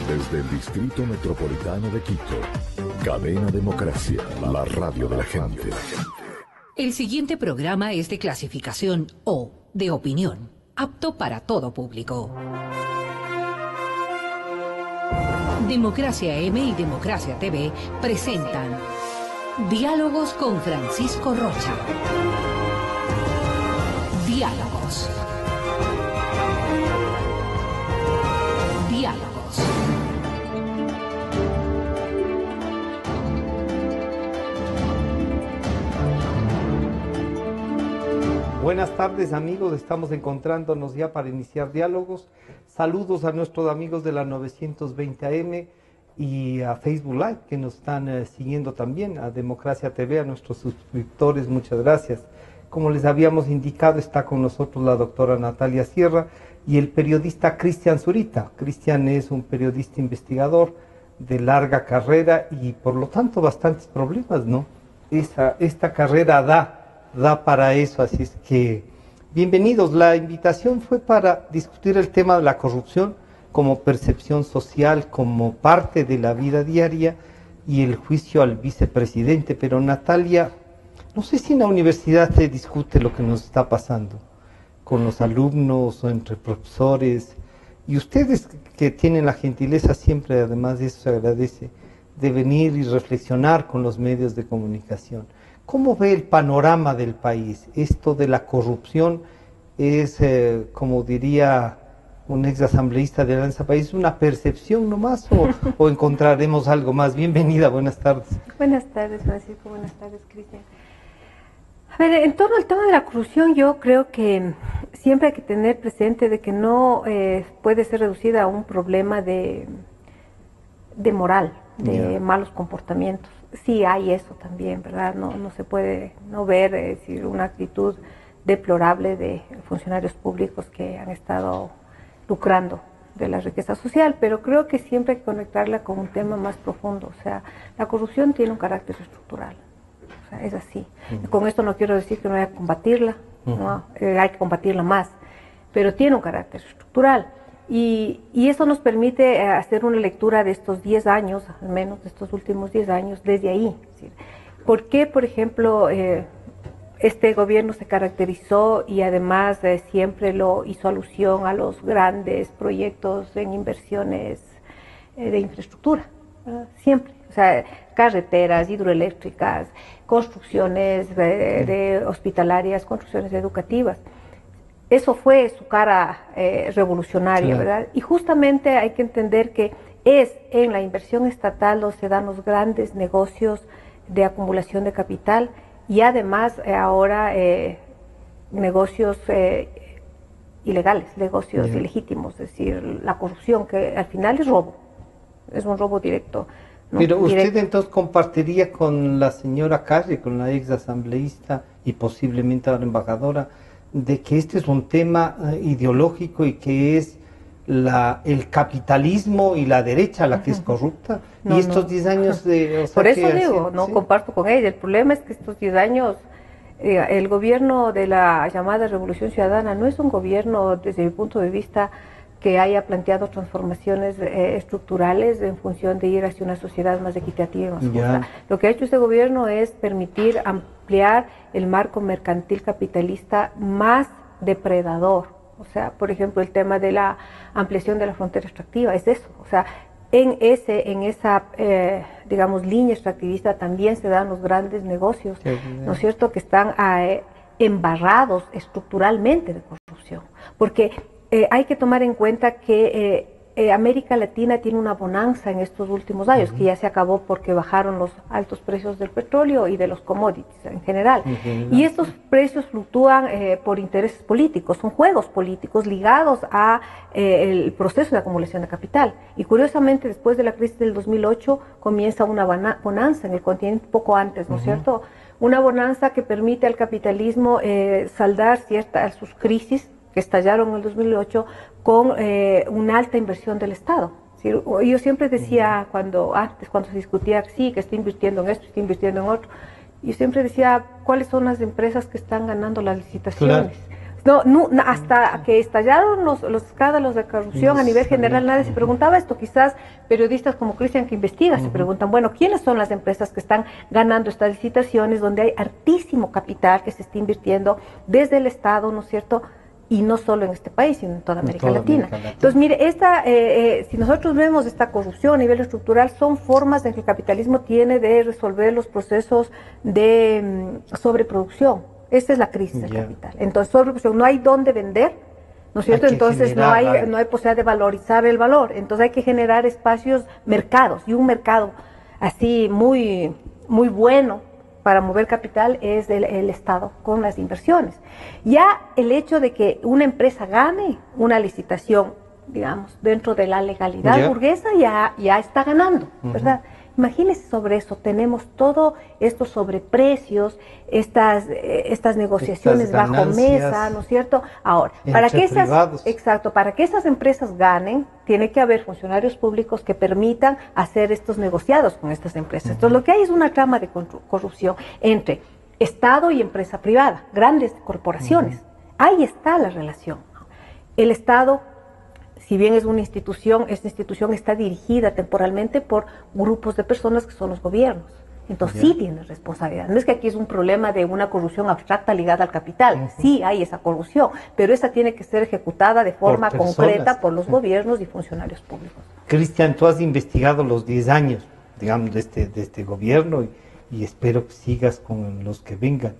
Desde el Distrito Metropolitano de Quito, Cadena Democracia, la radio de la gente. El siguiente programa es de clasificación O, de opinión, apto para todo público. Democracia M y Democracia TV presentan Diálogos con Francisco Rocha. Diálogos. Diálogos. Buenas tardes, amigos, estamos encontrándonos ya para iniciar diálogos. Saludos a nuestros amigos de la 920 AM y a Facebook Live que nos están siguiendo también, a Democracia TV, a nuestros suscriptores, muchas gracias. Como les habíamos indicado, está con nosotros la doctora Natalia Sierra y el periodista Cristian Zurita. Cristian es un periodista investigador de larga carrera y por lo tanto bastantes problemas, ¿no? Esta carrera da para eso, así es que bienvenidos. La invitación fue para discutir el tema de la corrupción como percepción social, como parte de la vida diaria y el juicio al vicepresidente. Pero Natalia, no sé si en la universidad se discute lo que nos está pasando con los alumnos o entre profesores, y ustedes que tienen la gentileza siempre, además de eso se agradece, de venir y reflexionar con los medios de comunicación. ¿Cómo ve el panorama del país? Esto de la corrupción es, como diría un ex asambleísta de Alianza País, ¿una percepción nomás o encontraremos algo más? Bienvenida, buenas tardes. Buenas tardes, Francisco, buenas tardes, Cristian. A ver, en torno al tema de la corrupción, yo creo que siempre hay que tener presente de que no puede ser reducida a un problema de moral, de malos comportamientos. Sí hay eso también, ¿verdad? No se puede no ver decir, una actitud deplorable de funcionarios públicos que han estado lucrando de la riqueza social, pero creo que siempre hay que conectarla con un tema más profundo. O sea, la corrupción tiene un carácter estructural, o sea, es así. Con esto no quiero decir que no haya que combatirla, ¿no? Hay que combatirla más, pero tiene un carácter estructural. Y eso nos permite hacer una lectura de estos 10 años, al menos de estos últimos 10 años, desde ahí. Es decir, ¿por qué, por ejemplo, este gobierno se caracterizó y además siempre lo hizo alusión a los grandes proyectos en inversiones de infraestructura? Siempre, o sea, carreteras, hidroeléctricas, construcciones de hospitalarias, construcciones educativas. Eso fue su cara revolucionaria, claro, ¿verdad? Y justamente hay que entender que es en la inversión estatal donde se dan los grandes negocios de acumulación de capital y además ahora negocios ilegales, negocios ilegítimos, es decir, la corrupción, que al final es robo, es un robo directo, ¿no? Pero usted entonces compartiría con la señora Calle, con la ex asambleísta y posiblemente ahora embajadora, de que este es un tema ideológico y que es el capitalismo y la derecha la que es corrupta. No, y estos 10 años de... Por eso digo, no comparto con ella. El problema es que estos 10 años, el gobierno de la llamada Revolución Ciudadana no es un gobierno, desde mi punto de vista, que haya planteado transformaciones estructurales en función de ir hacia una sociedad más equitativa y más justa. Lo que ha hecho este gobierno es permitir ampliar el marco mercantil capitalista más depredador. O sea, por ejemplo, el tema de la ampliación de la frontera extractiva, es eso. O sea, en esa, digamos, línea extractivista también se dan los grandes negocios, ¿no es cierto?, que están embarrados estructuralmente de corrupción. Porque hay que tomar en cuenta que América Latina tiene una bonanza en estos últimos años, que ya se acabó porque bajaron los altos precios del petróleo y de los commodities en general. Y estos precios fluctúan por intereses políticos, son juegos políticos ligados a el proceso de acumulación de capital. Y curiosamente, después de la crisis del 2008, comienza una bonanza en el continente poco antes, ¿no es cierto? Una bonanza que permite al capitalismo saldar sus crisis que estallaron en el 2008 con una alta inversión del Estado. ¿Sí? Yo siempre decía, cuando se discutía, sí, que estoy invirtiendo en esto, estoy invirtiendo en otro, yo siempre decía, ¿cuáles son las empresas que están ganando las licitaciones? Claro. hasta que estallaron los escándalos de corrupción a nivel general, nadie se preguntaba esto. Quizás periodistas como Cristian, que investiga, se preguntan, bueno, ¿quiénes son las empresas que están ganando estas licitaciones donde hay altísimo capital que se está invirtiendo desde el Estado, ¿no es cierto?, y no solo en este país, sino en toda América Latina. Entonces, mire, si nosotros vemos esta corrupción a nivel estructural, son formas en que el capitalismo tiene de resolver los procesos de sobreproducción. Esta es la crisis del capital. Entonces, sobreproducción, no hay dónde vender, ¿no es cierto? Entonces, no hay posibilidad de valorizar el valor. Entonces, hay que generar espacios, mercados, y un mercado así muy, muy bueno para mover capital es el Estado con las inversiones. Ya el hecho de que una empresa gane una licitación, digamos, dentro de la legalidad burguesa, ya está ganando, ¿verdad? Imagínense sobre eso, tenemos todo estos sobreprecios, estas negociaciones bajo mesa, ¿no es cierto? Ahora, para que esas empresas ganen, tiene que haber funcionarios públicos que permitan hacer estos negociados con estas empresas. Entonces, lo que hay es una trama de corrupción entre Estado y empresa privada, grandes corporaciones. Ahí está la relación. El Estado, si bien es una institución, esta institución está dirigida temporalmente por grupos de personas que son los gobiernos. Entonces sí tiene responsabilidad. No es que aquí es un problema de una corrupción abstracta ligada al capital. Sí hay esa corrupción, pero esa tiene que ser ejecutada de forma concreta por los gobiernos y funcionarios públicos. Cristian, tú has investigado los 10 años, digamos, de este gobierno y espero que sigas con los que vengan.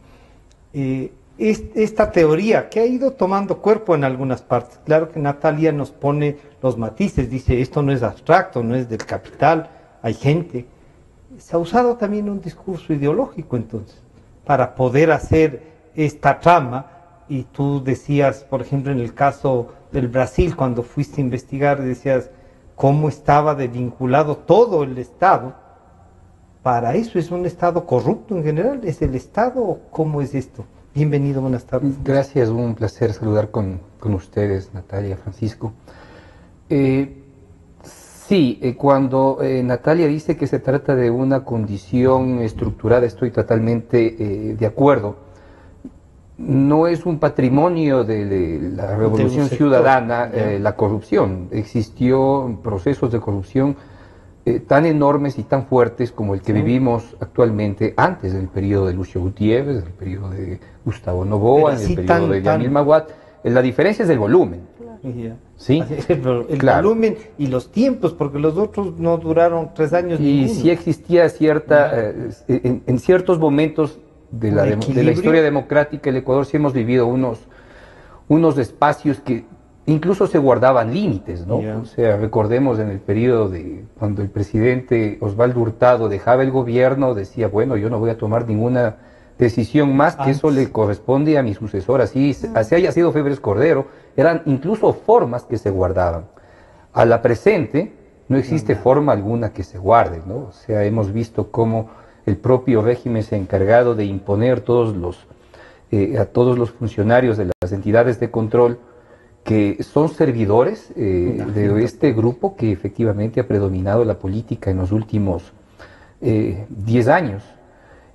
Esta teoría que ha ido tomando cuerpo en algunas partes. Claro que Natalia nos pone los matices, dice, esto no es abstracto, no es del capital, hay gente. Se ha usado también un discurso ideológico entonces, para poder hacer esta trama, y tú decías, por ejemplo, en el caso del Brasil, cuando fuiste a investigar, decías cómo estaba desvinculado todo el Estado. Para eso es un Estado corrupto en general, ¿es el Estado o cómo es esto? Bienvenido, buenas tardes. Gracias, un placer saludar con ustedes, Natalia, Francisco. Cuando Natalia dice que se trata de una condición estructurada, estoy totalmente de acuerdo. No es un patrimonio de la Revolución Ciudadana la corrupción. Existió procesos de corrupción tan enormes y tan fuertes como el que vivimos actualmente antes del periodo de Lucio Gutiérrez, del periodo de Gustavo Noboa, en el periodo de Yamil Maguad. La diferencia es el volumen. ¿Sí? El volumen y los tiempos, porque los otros no duraron 3 años. Y sí existía cierta, en ciertos momentos de la historia democrática, el Ecuador sí hemos vivido unos espacios que incluso se guardaban límites, ¿no? O sea, recordemos en el periodo de cuando el presidente Osvaldo Hurtado dejaba el gobierno, decía, bueno, yo no voy a tomar ninguna decisión más, que eso le corresponde a mi sucesor, así haya sido Febres Cordero, eran incluso formas que se guardaban. A la presente no existe forma alguna que se guarde, ¿no? O sea, hemos visto cómo el propio régimen se ha encargado de imponer a todos los funcionarios de las entidades de control que son servidores de este grupo que efectivamente ha predominado la política en los últimos 10 años.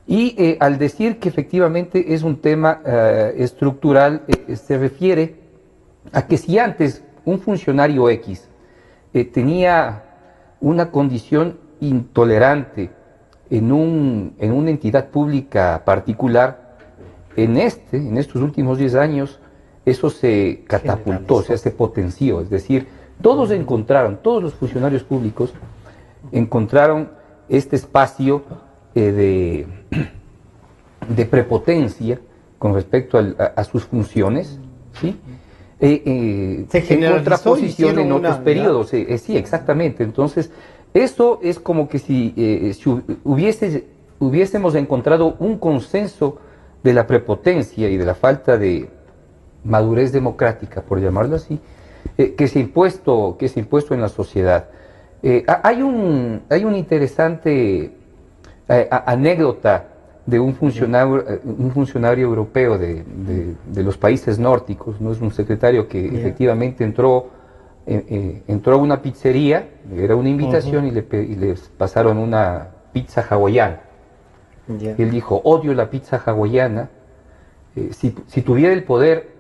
Y al decir que efectivamente es un tema estructural, se refiere a que si antes un funcionario X tenía una condición intolerante en una entidad pública particular, en estos últimos 10 años, eso se catapultó, o sea, se potenció. Es decir, todos los funcionarios públicos encontraron este espacio de prepotencia con respecto a sus funciones, ¿sí? En contraposición en otros periodos. Sí, exactamente. Entonces, eso es como que si hubiésemos encontrado un consenso de la prepotencia y de la falta de madurez democrática, por llamarlo así, que se ha impuesto en la sociedad. Hay un interesante anécdota de un funcionario europeo de los países nórdicos, ¿no? Es un secretario que efectivamente entró a una pizzería, era una invitación, y le pasaron una pizza hawaiana. Él dijo, odio la pizza hawaiana, si tuviera el poder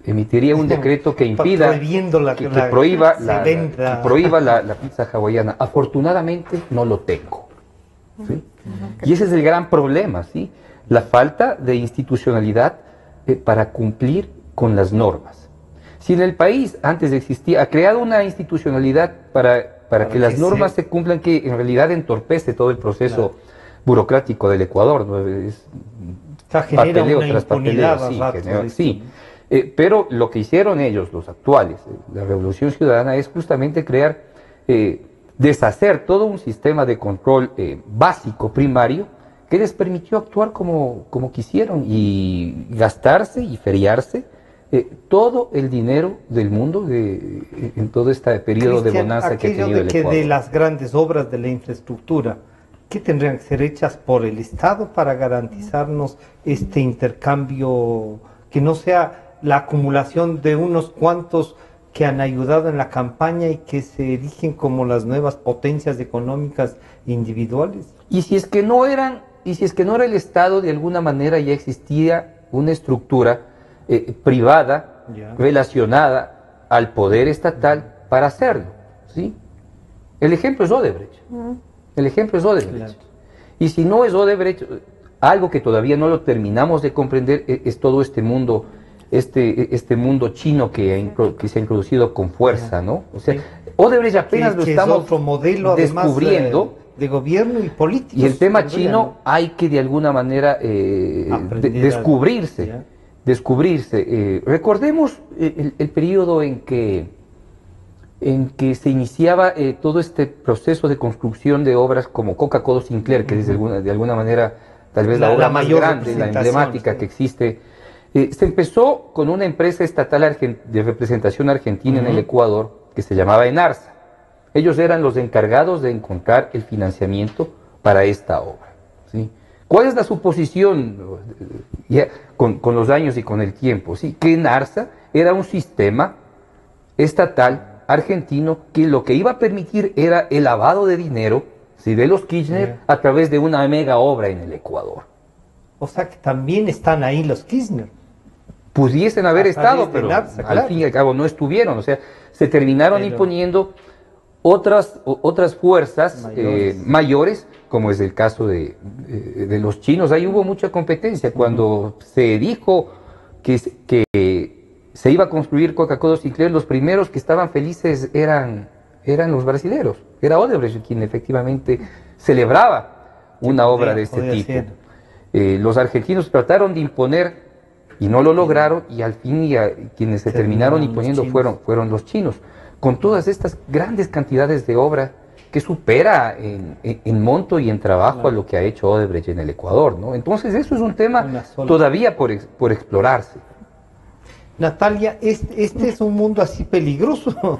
emitiría un decreto que impida, que prohíba la pizza hawaiana. Afortunadamente no lo tengo, ¿sí? Y ese es el gran problema, ¿sí? La falta de institucionalidad para cumplir con las normas. Si en el país antes ha creado una institucionalidad para que las normas se cumplan, que en realidad entorpece todo el proceso burocrático del Ecuador, ¿no? Es papeleo tras papeleo, sí. Pero lo que hicieron ellos, los actuales, la Revolución Ciudadana, es justamente crear, deshacer todo un sistema de control básico, primario, que les permitió actuar como quisieron y gastarse y feriarse todo el dinero del mundo en todo este periodo de bonanza que ha tenido el Ecuador. De las grandes obras de la infraestructura, ¿qué tendrían que ser hechas por el Estado para garantizarnos este intercambio, que no sea la acumulación de unos cuantos que han ayudado en la campaña y que se erigen como las nuevas potencias económicas individuales? Y si es que no era el Estado, de alguna manera ya existía una estructura privada, relacionada al poder estatal para hacerlo, ¿sí? El ejemplo es Odebrecht. El ejemplo es Odebrecht. Claro. Y si no es Odebrecht, algo que todavía no lo terminamos de comprender es todo este mundo, este mundo chino que se ha introducido con fuerza, ¿no? O sea, Odebrecht apenas lo estamos otro modelo, descubriendo. De gobierno y político. Y el tema chino hay que de alguna manera descubrirse. Recordemos el periodo en que se iniciaba todo este proceso de construcción de obras como Coca-Cola Sinclair, que es de alguna manera tal vez la obra más grande, la emblemática que existe. Se empezó con una empresa estatal de representación argentina en el Ecuador que se llamaba Enarsa. Ellos eran los encargados de encontrar el financiamiento para esta obra, ¿sí? ¿Cuál es la suposición con los años y con el tiempo? ¿Sí? Que Enarsa era un sistema estatal argentino que lo que iba a permitir era el lavado de dinero, ¿sí?, de los Kirchner a través de una mega obra en el Ecuador. O sea que también están ahí los Kirchner. Pudiesen haber estado, pero Enarsa, al fin y al cabo no estuvieron. O sea, se terminaron imponiendo otras fuerzas mayores, como es el caso de los chinos. Ahí hubo mucha competencia. Cuando se dijo que se iba a construir Coca-Cola Sinclair, los primeros que estaban felices eran los brasileros. Era Odebrecht quien efectivamente celebraba una obra de este tipo. Los argentinos trataron de imponer y no lo lograron, y al fin quienes se terminaron imponiendo fueron los chinos, con todas estas grandes cantidades de obra que supera en monto y en trabajo a lo que ha hecho Odebrecht en el Ecuador, ¿no? Entonces eso es un tema todavía por explorarse. Natalia, ¿este es un mundo así peligroso?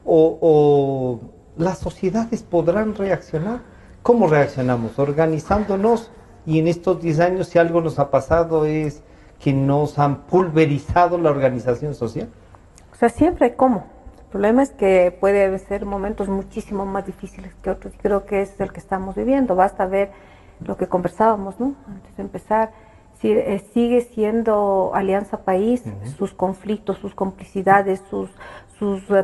¿O las sociedades podrán reaccionar? ¿Cómo reaccionamos? Organizándonos, y en estos 10 años si algo nos ha pasado es que nos han pulverizado la organización social. O sea, siempre hay cómo. El problema es que puede ser momentos muchísimo más difíciles que otros. Creo que es el que estamos viviendo. Basta ver lo que conversábamos, ¿no?, antes de empezar. Sigue siendo Alianza País, sus conflictos, sus complicidades, sus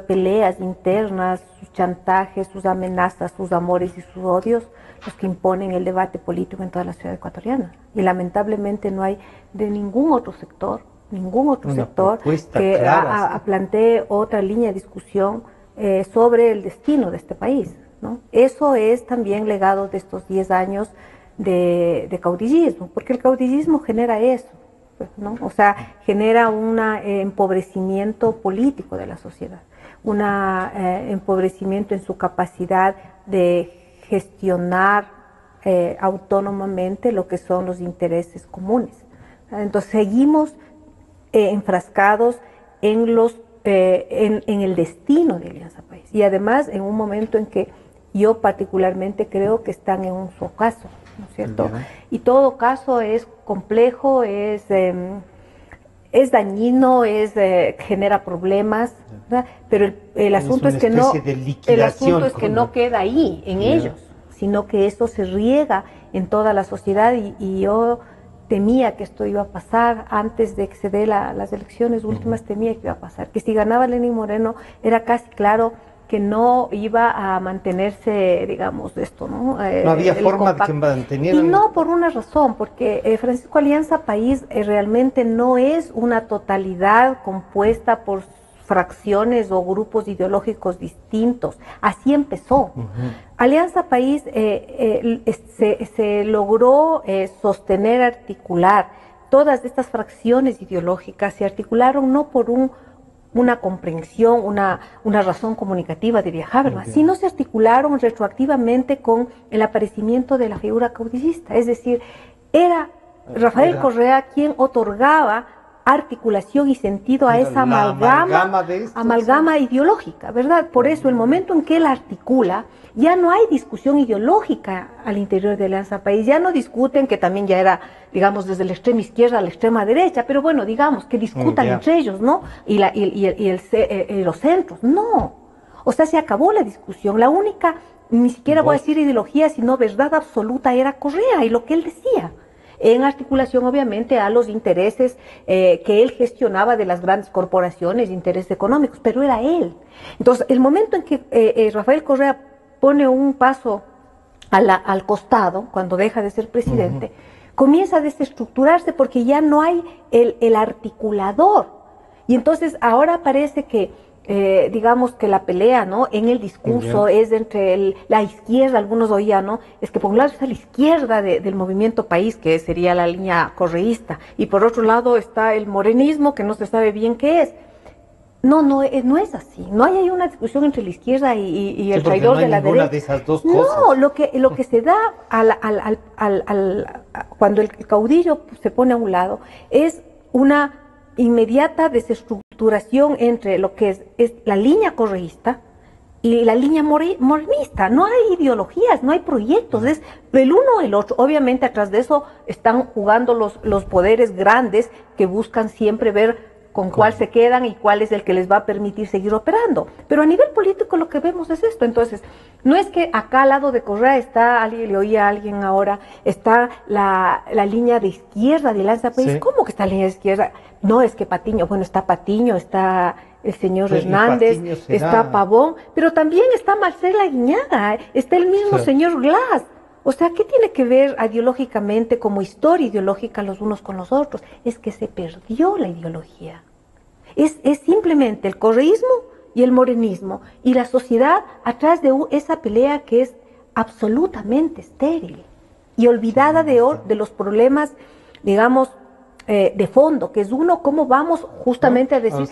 peleas internas, sus chantajes, sus amenazas, sus amores y sus odios, los que imponen el debate político en toda la ciudad ecuatoriana. Y lamentablemente no hay de ningún otro sector que plantee otra línea de discusión sobre el destino de este país, ¿no? Eso es también legado de estos 10 años de caudillismo, porque el caudillismo genera eso, ¿no? O sea, genera un empobrecimiento político de la sociedad, un empobrecimiento en su capacidad de gestionar autónomamente lo que son los intereses comunes. Entonces seguimos enfrascados en el destino de Alianza País, y además en un momento en que yo particularmente creo que están en un ocaso, ¿no es cierto? Y todo caso es complejo, es dañino, genera problemas, ¿verdad? Pero el asunto es que no queda ahí en ellos, sino que eso se riega en toda la sociedad, y yo temía que esto iba a pasar antes de que se dé las elecciones últimas, temía que iba a pasar, que si ganaba Lenín Moreno era casi claro que no iba a mantenerse, digamos, esto, ¿no? No había forma de que mantenieran. Y no por una razón, porque Francisco Alianza País realmente no es una totalidad compuesta por fracciones o grupos ideológicos distintos. Así empezó. Alianza País se logró sostener, articular. Todas estas fracciones ideológicas se articularon no por una comprensión, una razón comunicativa de Habermas, sino se articularon retroactivamente con el aparecimiento de la figura caudillista. Es decir, era Rafael Correa quien otorgaba articulación y sentido a esa amalgama ideológica, ¿verdad? Por eso, el momento en que él articula, ya no hay discusión ideológica al interior de Alianza País, ya no discuten, que también ya era, digamos, desde la extrema izquierda a la extrema derecha, pero bueno, digamos, que discutan entre ellos, ¿no? Y los centros, no. O sea, se acabó la discusión, la única, ni siquiera voy a decir ideología, sino verdad absoluta era Correa y lo que él decía, en articulación obviamente a los intereses que él gestionaba de las grandes corporaciones, intereses económicos, pero era él. Entonces, el momento en que Rafael Correa pone un paso al costado, cuando deja de ser presidente, comienza a desestructurarse porque ya no hay el articulador. Y entonces ahora parece que digamos que la pelea, ¿no?, en el discurso es entre la izquierda, algunos oían, ¿no?, es que por un lado está la izquierda del movimiento país, que sería la línea correísta, y por otro lado está el morenismo, que no se sabe bien qué es. No es así. No hay ahí una discusión entre la izquierda y el traidor de la derecha. De esas dos cosas. No, lo que se da cuando el caudillo se pone a un lado es una inmediata desestructuración entre lo que es la línea correísta y la línea morenista. No hay ideologías, no hay proyectos, es el uno o el otro. Obviamente atrás de eso están jugando los poderes grandes que buscan siempre ver con cuál se quedan y cuál es el que les va a permitir seguir operando. Pero a nivel político lo que vemos es esto. Entonces, no es que acá al lado de Correa está, le oía a alguien ahora, está la línea de izquierda de Alianza País. Sí. ¿Cómo que está la línea de izquierda? No, es que Patiño, bueno, está Patiño, está el señor Hernández, está Pavón, pero también está Marcela Guiñaga, está el mismo señor Glass. O sea, ¿qué tiene que ver ideológicamente, como historia ideológica, los unos con los otros? Es que se perdió la ideología. Es simplemente el correísmo y el morenismo, y la sociedad atrás de esa pelea que es absolutamente estéril y olvidada de los problemas, digamos, de fondo, que es uno, cómo vamos justamente a decir,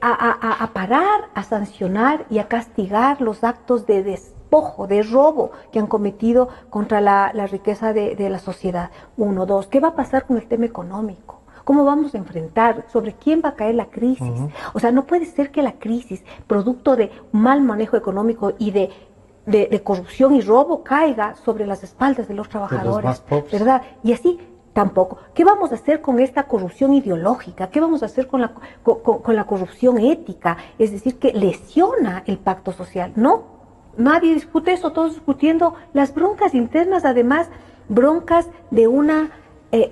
a parar, a sancionar y a castigar los actos de despojo, de robo que han cometido contra la riqueza de la sociedad. 1, 2, ¿qué va a pasar con el tema económico? ¿Cómo vamos a enfrentar? ¿Sobre quién va a caer la crisis? O sea, no puede ser que la crisis, producto de mal manejo económico y de corrupción y robo, caiga sobre las espaldas de los trabajadores, ¿verdad? Y así tampoco. ¿Qué vamos a hacer con esta corrupción ideológica? ¿Qué vamos a hacer con la corrupción ética? Es decir, que lesiona el pacto social. No, nadie discute eso, todos discutiendo las broncas internas, además, broncas de una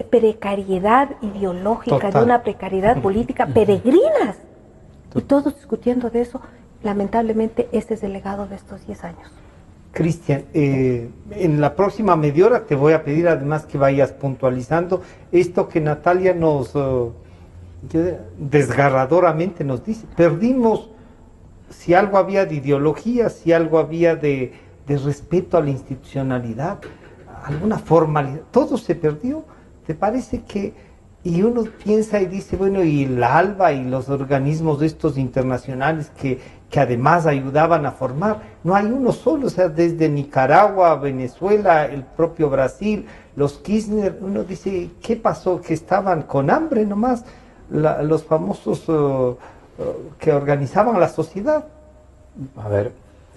precariedad ideológica, de una precariedad política, peregrinas. Y todos discutiendo de eso. Lamentablemente, ese es el legado de estos 10 años. Cristian, en la próxima media hora te voy a pedir además que vayas puntualizando esto que Natalia nos desgarradoramente nos dice. Perdimos, si algo había de ideología, si algo había de respeto a la institucionalidad, alguna formalidad, todo se perdió. ¿Te parece que, y uno piensa y dice, bueno, y la ALBA y los organismos estos internacionales que además ayudaban a formar, no hay uno solo, o sea, desde Nicaragua, Venezuela, el propio Brasil, los Kirchner, uno dice, ¿qué pasó? Que estaban con hambre nomás, los famosos que organizaban la sociedad. A ver,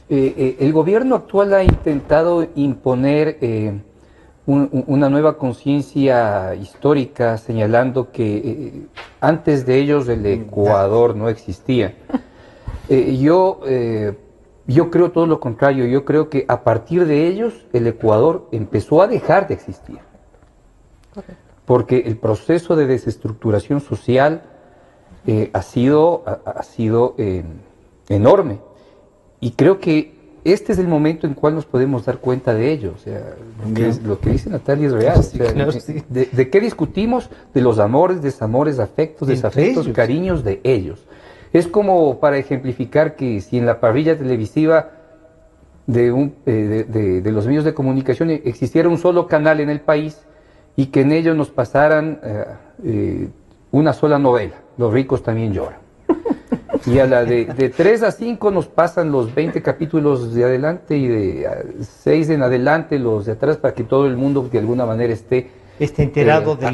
el gobierno actual ha intentado imponer una nueva conciencia histórica, señalando que antes de ellos el Ecuador no existía. Yo creo todo lo contrario. Yo creo que a partir de ellos el Ecuador empezó a dejar de existir. porque el proceso de desestructuración social ha sido enorme. Y creo que este es el momento en el cual nos podemos dar cuenta de ello. O sea, lo que dice Natalia es real. Sí, o sea, claro, sí. ¿De qué discutimos? De los amores, desamores, afectos, desafectos, ellos. cariños de ellos. Es como para ejemplificar que si en la parrilla televisiva de los medios de comunicación existiera un solo canal en el país y que en ello nos pasaran una sola novela, Los ricos también lloran. Y a la de 3 a 5 nos pasan los 20 capítulos de adelante y de 6 en adelante los de atrás, para que todo el mundo de alguna manera esté enterado de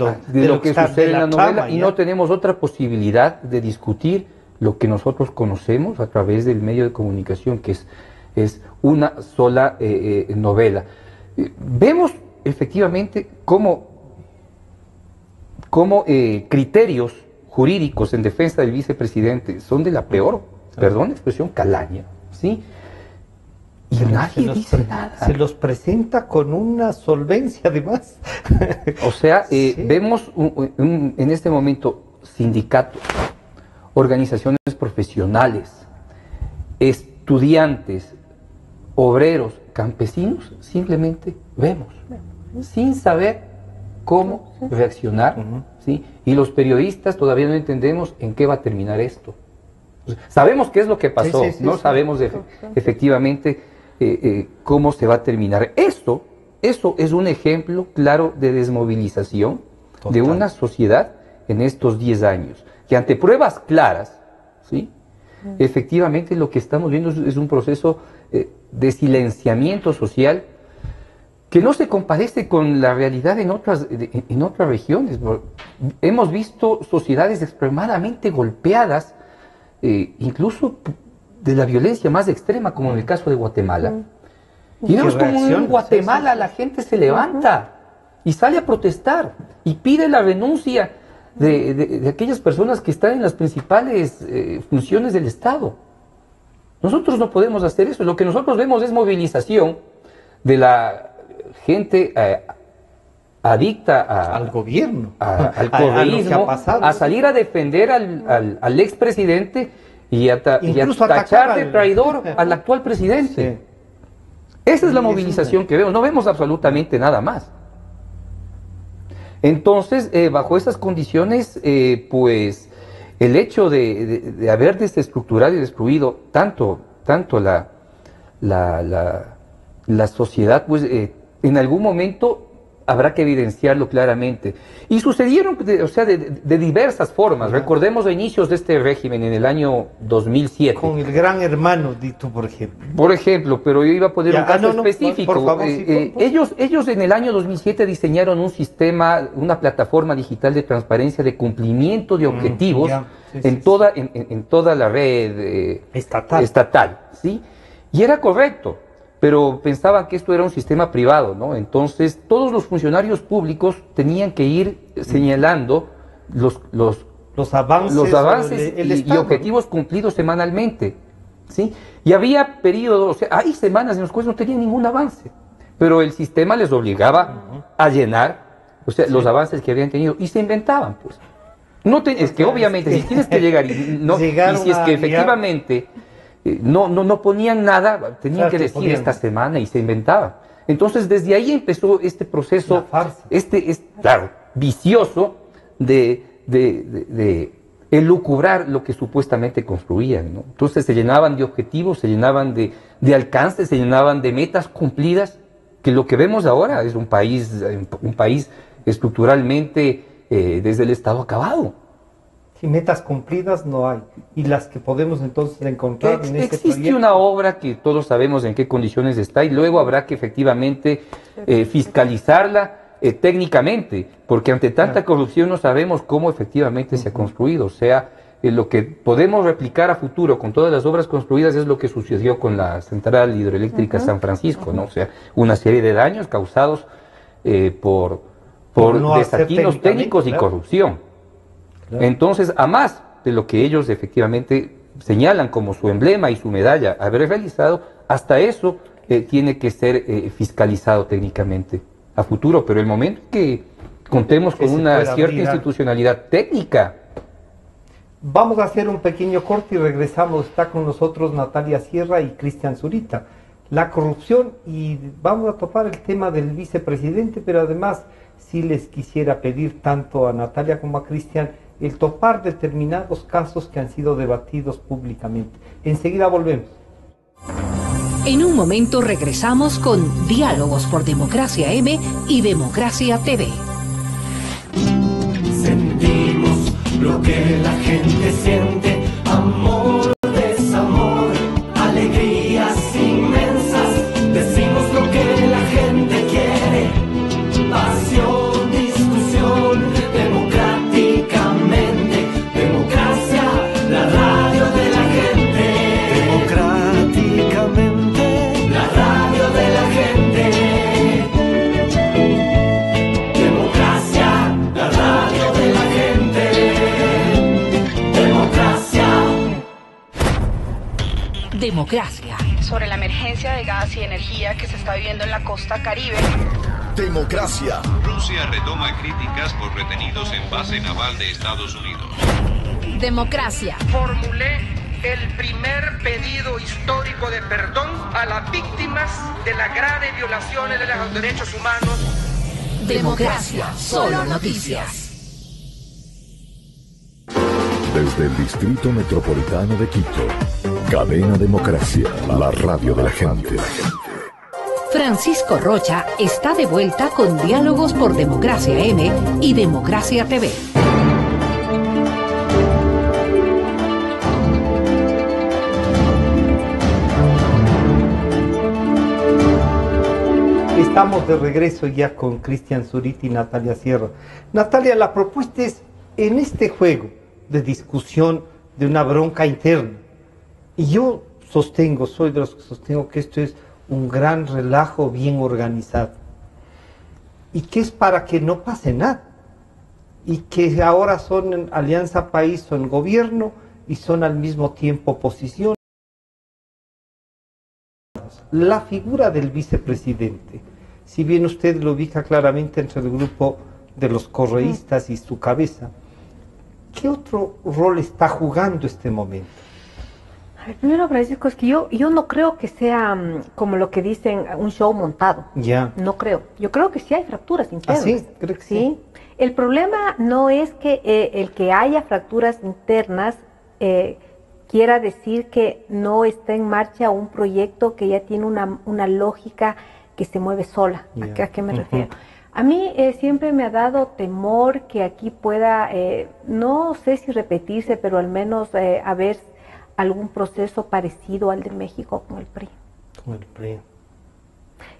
lo que está sucede de en la trama, novela, y ya. no tenemos otra posibilidad de discutir lo que nosotros conocemos a través del medio de comunicación, que es una sola novela. Vemos efectivamente cómo criterios jurídicos en defensa del vicepresidente son de la peor, perdón la expresión, calaña, ¿sí? Y nadie dice nada. Se los presenta con una solvencia además. O sea, Sí. vemos en este momento sindicatos, organizaciones profesionales, estudiantes, obreros, campesinos, simplemente vemos, sin saber cómo reaccionar, ¿sí? Y los periodistas todavía no entendemos en qué va a terminar esto. Sabemos qué es lo que pasó, Sí, no sí. sabemos efectivamente cómo se va a terminar. Eso es un ejemplo claro de desmovilización de Total. una sociedad en estos 10 años, que ante pruebas claras, ¿sí? Efectivamente lo que estamos viendo es un proceso de silenciamiento social que no se compadece con la realidad en otras regiones. Hemos visto sociedades extremadamente golpeadas, incluso de la violencia más extrema, como en el caso de Guatemala. Y vemos como en reacciones, Guatemala sí. la gente se levanta y sale a protestar y pide la renuncia de aquellas personas que están en las principales funciones del Estado. Nosotros no podemos hacer eso. Lo que nosotros vemos es movilización de la gente adicta Al gobierno, al a lo que correísmo, ha pasado. a salir a defender al expresidente y a Incluso tachar atacar de al- traidor al actual presidente. Sí. Esa es la Sí, movilización que vemos, no vemos absolutamente nada más. Entonces, bajo esas condiciones, pues el hecho de haber desestructurado y destruido tanto la sociedad, pues en algún momento habrá que evidenciarlo claramente. Y sucedieron, de diversas formas. Recordemos a inicios de este régimen, en el año 2007. Con el gran hermano, di tú, por ejemplo. Por ejemplo, pero yo iba a poner Ya, un caso no, específico. por favor, sí, por favor. Ellos en el año 2007 diseñaron un sistema, una plataforma digital de transparencia de cumplimiento de objetivos ya, sí, en sí, toda la red Estatal. ¿sí? Y era correcto, pero pensaban que esto era un sistema privado, ¿no? Entonces, todos los funcionarios públicos tenían que ir señalando los Los avances, el y Estado, objetivos cumplidos semanalmente, ¿sí? Y había periodos, o sea, hay semanas en las cuales no tenían ningún avance, pero el sistema les obligaba a llenar, o sea, los avances que habían tenido, y se inventaban, pues. Es que obviamente, si tienes que llegar y si es que efectivamente no ponían nada, tenían Claro, que que decir ponían. esta semana y se inventaban. Entonces, desde ahí empezó este proceso, La farsa. claro, vicioso de elucubrar lo que supuestamente construían, ¿no? Entonces se llenaban de objetivos, se llenaban de alcances, se llenaban de metas cumplidas, que lo que vemos ahora es un país estructuralmente desde el Estado acabado. Y metas cumplidas no hay. Y las que podemos entonces encontrar en este Existe proyecto. una obra que todos sabemos en qué condiciones está y luego habrá que efectivamente fiscalizarla técnicamente, porque ante tanta corrupción no sabemos cómo efectivamente se ha construido. O sea, lo que podemos replicar a futuro con todas las obras construidas es lo que sucedió con la central hidroeléctrica San Francisco, ¿no? O sea, una serie de daños causados por no hacer desatinos técnicos y claro. corrupción. Claro. Entonces, a más de lo que ellos efectivamente señalan como su emblema y su medalla haber realizado, hasta eso tiene que ser fiscalizado técnicamente a futuro. Pero el momento que contemos con una pueda cierta abrir. institucionalidad técnica. Vamos a hacer un pequeño corte y regresamos. Está con nosotros Natalia Sierra y Cristian Zurita. La corrupción, y vamos a topar el tema del vicepresidente, pero además sí les quisiera pedir tanto a Natalia como a Cristian el topar determinados casos que han sido debatidos públicamente. Enseguida volvemos. En un momento regresamos con Diálogos por Democracia M y Democracia TV. Sentimos lo que la gente siente, amor, desamor, alegrías inmensas. Decimos lo que la gente quiere, pasión, discusión, democráticamente. Democracia, la radio de la gente. Democráticamente, la radio de la gente. Democracia, la radio de la gente. Democracia. Democracia. Sobre la emergencia de gas y energía que se está viviendo en la costa Caribe. Democracia. Rusia retoma críticas por retenidos en base naval de Estados Unidos. Democracia. Formulé el primer pedido histórico de perdón a las víctimas de las graves violaciones de los derechos humanos. Democracia. Solo noticias. Desde el Distrito Metropolitano de Quito, Cadena Democracia, la radio de la gente. Francisco Rocha está de vuelta con Diálogos por Democracia M y Democracia TV. Estamos de regreso ya con Cristian Zurita y Natalia Sierra. Natalia, la propuesta es en este juego de discusión de una bronca interna. Y yo soy de los que sostengo que esto es un gran relajo bien organizado. Y que es para que no pase nada. Y que ahora son Alianza País, son gobierno y son al mismo tiempo oposición. La figura del vicepresidente, si bien usted lo ubica claramente entre el grupo de los correístas y su cabeza, ¿qué otro rol está jugando este momento? A ver, primero, Francisco, es que yo no creo que sea como lo que dicen, un show montado. Ya. No creo. Yo creo que sí hay fracturas internas. ¿Ah, sí? Creo que sí. El problema no es que el que haya fracturas internas quiera decir que no está en marcha un proyecto que ya tiene una lógica que se mueve sola. Yeah. ¿A qué me refiero? A mí siempre me ha dado temor que aquí pueda, no sé si repetirse, pero al menos haber algún proceso parecido al de México con el PRI. Con el PRI.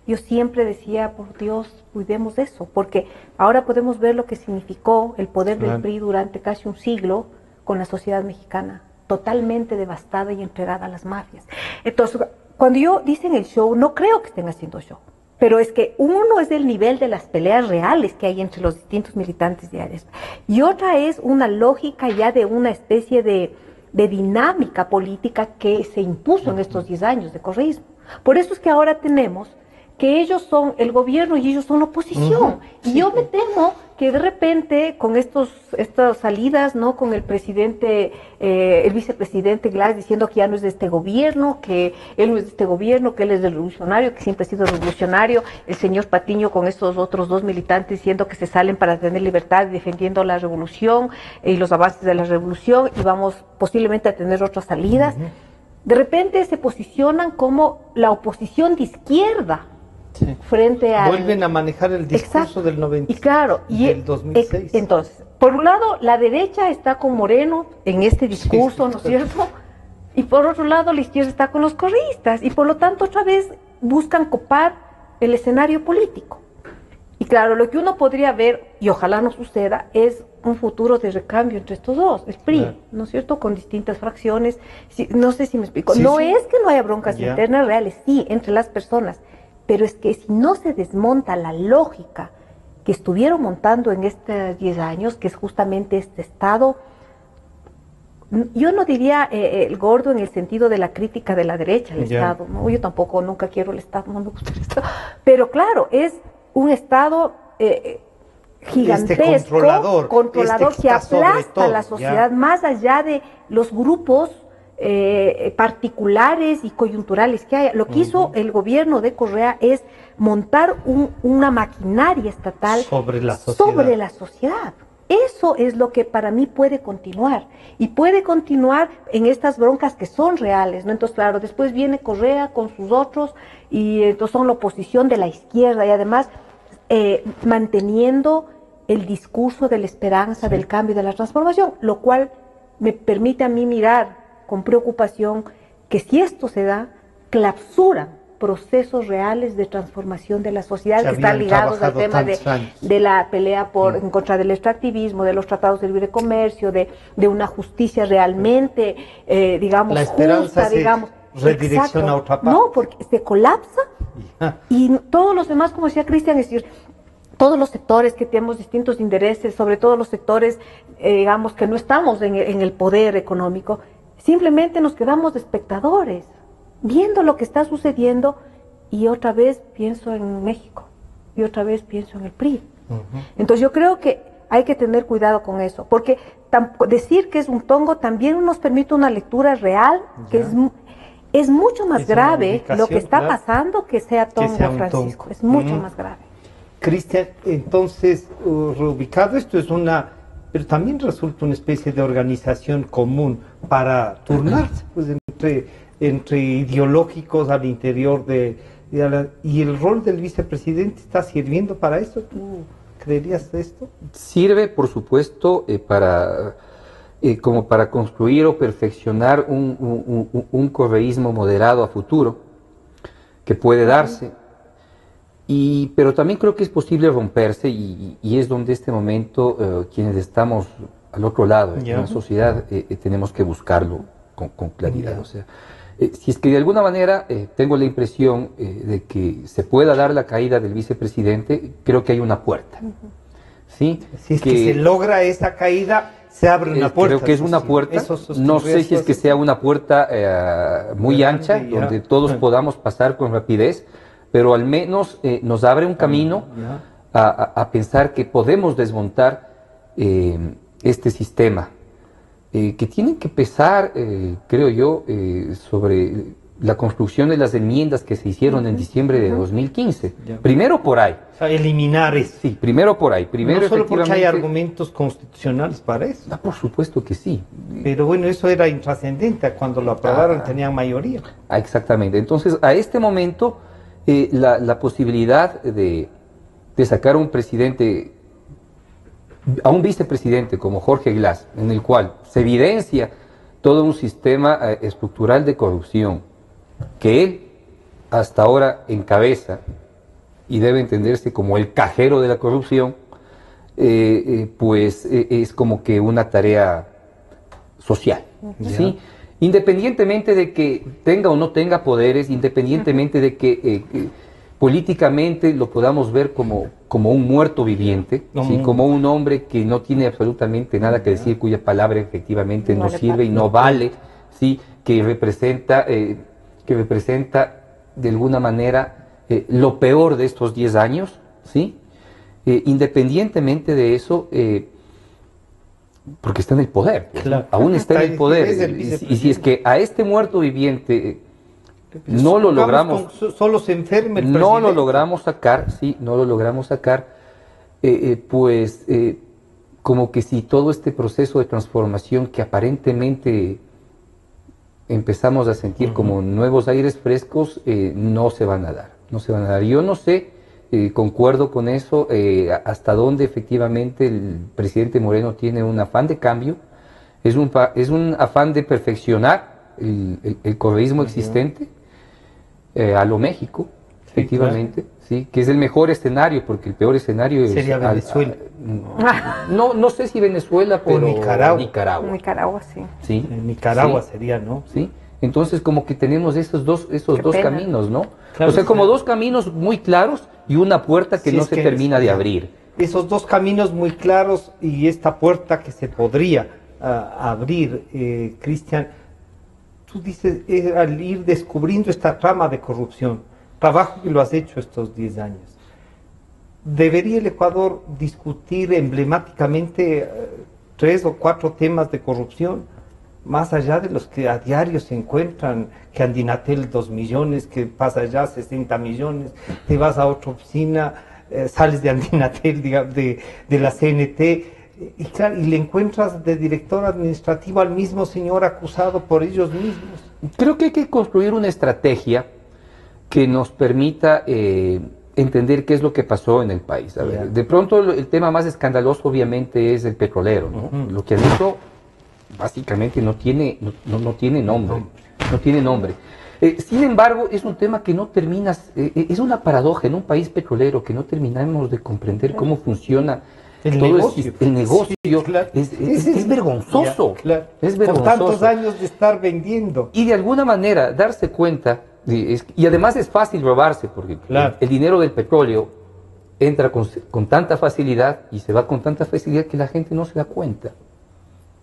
Yo siempre decía, por Dios, cuidemos de eso, porque ahora podemos ver lo que significó el poder del PRI durante casi un siglo con la sociedad mexicana, totalmente devastada y entregada a las mafias. Entonces, cuando dicen el show, no creo que estén haciendo show, pero es que uno es el nivel de las peleas reales que hay entre los distintos militantes diarios, y otra es una lógica ya de una especie de dinámica política que se impuso en estos 10 años de correísmo. Por eso es que ahora tenemos que ellos son el gobierno y ellos son la oposición. Y yo me temo que de repente con estas salidas, ¿no? Con el presidente, el vicepresidente Glass diciendo que ya no es de este gobierno, que él no es de este gobierno, que él es del revolucionario, que siempre ha sido revolucionario, el señor Patiño con estos otros dos militantes diciendo que se salen para tener libertad y defendiendo la revolución y los avances de la revolución, y vamos posiblemente a tener otras salidas. De repente se posicionan como la oposición de izquierda. Sí. Frente a vuelven a manejar el discurso. Exacto. Del 90 y claro, del 2006. Entonces, por un lado, la derecha está con Moreno en este discurso, ¿no es cierto? Y por otro lado, la izquierda está con los correístas, y por lo tanto otra vez buscan copar el escenario político. Y claro, lo que uno podría ver, y ojalá no suceda, es un futuro de recambio entre estos dos, el PRI, ¿no es cierto?, con distintas fracciones. No sé si me explico. Sí, no sí. es que no haya broncas internas reales, sí, entre las personas, pero es que si no se desmonta la lógica que estuvieron montando en estos 10 años, que es justamente este Estado, yo no diría el gordo en el sentido de la crítica de la derecha al Estado, ¿no? Yo tampoco, nunca quiero el Estado, no me gusta el Estado, pero claro, es un Estado gigantesco, controlador que aplasta a la sociedad, más allá de los grupos particulares y coyunturales que haya. Lo que hizo el gobierno de Correa es montar una maquinaria estatal sobre la sociedad. Eso es lo que para mí puede continuar, y puede continuar en estas broncas que son reales, ¿no? Entonces, claro, después viene Correa con sus otros, y entonces son la oposición de la izquierda, y además manteniendo el discurso de la esperanza, del cambio y de la transformación, lo cual me permite a mí mirar con preocupación que si esto se da, clausuran procesos reales de transformación de la sociedad que están ligados al tema de la pelea en contra del extractivismo, de los tratados de libre comercio, de una justicia realmente, digamos, la esperanza justa, digamos. Redirecciona a otra parte. No, porque se colapsa y todos los demás, como decía Cristian, es decir, todos los sectores que tenemos distintos intereses, sobre todo los sectores, digamos, que no estamos en el poder económico, simplemente nos quedamos de espectadores, viendo lo que está sucediendo, y otra vez pienso en México, y otra vez pienso en el PRI. Entonces yo creo que hay que tener cuidado con eso, porque decir que es un tongo también nos permite una lectura real, que es mucho más grave lo que está pasando que sea tongo, Francisco, es mucho más grave. Cristian, entonces, reubicado, esto es pero también resulta una especie de organización común para turnarse, pues, entre ideológicos al interior y el rol del vicepresidente está sirviendo para eso. ¿Tú creerías esto? Sirve, por supuesto, como para construir o perfeccionar un correísmo moderado a futuro que puede darse, pero también creo que es posible romperse, y es donde este momento quienes estamos al otro lado en la sociedad tenemos que buscarlo con claridad. O sea, si es que de alguna manera tengo la impresión de que se pueda dar la caída del vicepresidente, creo que hay una puerta. ¿Sí? Si es que se logra esa caída, se abre una puerta. Creo que es una puerta. No sé si es que sea una puerta muy ancha, donde todos podamos pasar con rapidez, pero al menos nos abre un camino a pensar que podemos desmontar este sistema. Que tienen que pesar, creo yo, sobre la construcción de las enmiendas que se hicieron en diciembre de 2015. Primero por ahí. O sea, eliminar eso. Sí, primero por ahí. Primero, no solo porque hay argumentos constitucionales para eso. Por supuesto que sí. Pero bueno, eso era intrascendente. Cuando lo aprobaron tenían mayoría. Exactamente. Entonces, a este momento, la posibilidad de sacar a un presidente, a un vicepresidente como Jorge Glass, en el cual se evidencia todo un sistema estructural de corrupción que él hasta ahora encabeza y debe entenderse como el cajero de la corrupción, pues es como que una tarea social, ¿sí? Independientemente de que tenga o no tenga poderes, independientemente de que políticamente lo podamos ver como un muerto viviente, ¿sí? Como un hombre que no tiene absolutamente nada que decir, cuya palabra efectivamente no sirve y no vale, ¿sí? Que representa de alguna manera lo peor de estos 10 años, ¿sí? Independientemente de eso, porque está en el poder, claro. Aún está en el poder, y si es que a este muerto viviente no lo logramos, solo se enferma el presidente. No lo logramos sacar, sí, no lo logramos sacar, pues como que si todo este proceso de transformación que aparentemente empezamos a sentir como nuevos aires frescos, no se van a dar, Yo no sé, concuerdo con eso, hasta dónde efectivamente el presidente Moreno tiene un afán de cambio, es un afán de perfeccionar el correísmo existente, a lo México, efectivamente, sí, que es el mejor escenario, porque el peor escenario sería Venezuela. No sé si Venezuela, pero Nicaragua, sí. Sí. Nicaragua sería, ¿no? Sí. Entonces como que tenemos esos dos caminos, ¿no? Claro, o sea, como dos caminos muy claros y una puerta que no se termina de abrir. Esos dos caminos muy claros y esta puerta que se podría abrir, Cristian. Tú dices, al ir descubriendo esta trama de corrupción, trabajo que lo has hecho estos 10 años, ¿debería el Ecuador discutir emblemáticamente 3 o 4 temas de corrupción, más allá de los que a diario se encuentran, que Andinatel 2 millones, que pasa allá 60 millones, te vas a otra oficina, sales de Andinatel, digamos, de la CNT, y, claro, y le encuentras de director administrativo al mismo señor acusado por ellos mismos? Creo que hay que construir una estrategia que nos permita entender qué es lo que pasó en el país. A ver, de pronto el tema más escandaloso obviamente es el petrolero, ¿no? Lo que han hecho básicamente no tiene nombre. No tiene nombre. Sin embargo, es un tema que no terminas, es una paradoja en un país petrolero que no terminamos de comprender cómo funciona el todo negocio. El negocio. Sí, claro. Es vergonzoso. Claro. Es vergonzoso. Por tantos años de estar vendiendo. Y de alguna manera darse cuenta, y además es fácil robarse, porque claro, el dinero del petróleo entra con tanta facilidad y se va con tanta facilidad que la gente no se da cuenta.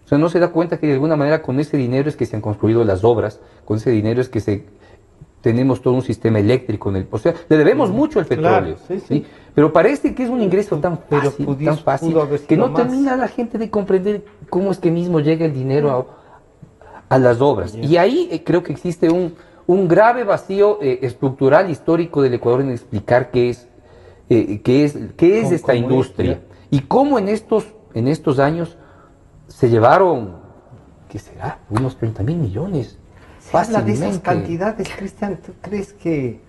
O sea, no se da cuenta que de alguna manera con ese dinero es que se han construido las obras, con ese dinero es que tenemos todo un sistema eléctrico en el... O sea, le debemos mucho al petróleo, claro, ¿sí? Pero parece que es un ingreso tan fácil que no termina la gente de comprender cómo es que mismo llega el dinero a las obras. Y ahí creo que existe un grave vacío estructural, histórico del Ecuador en explicar qué es esta industria y cómo en estos años se llevaron, ¿qué será? Unos 30.000 millones. Se habla de esas cantidades, Cristian. ¿Tú crees que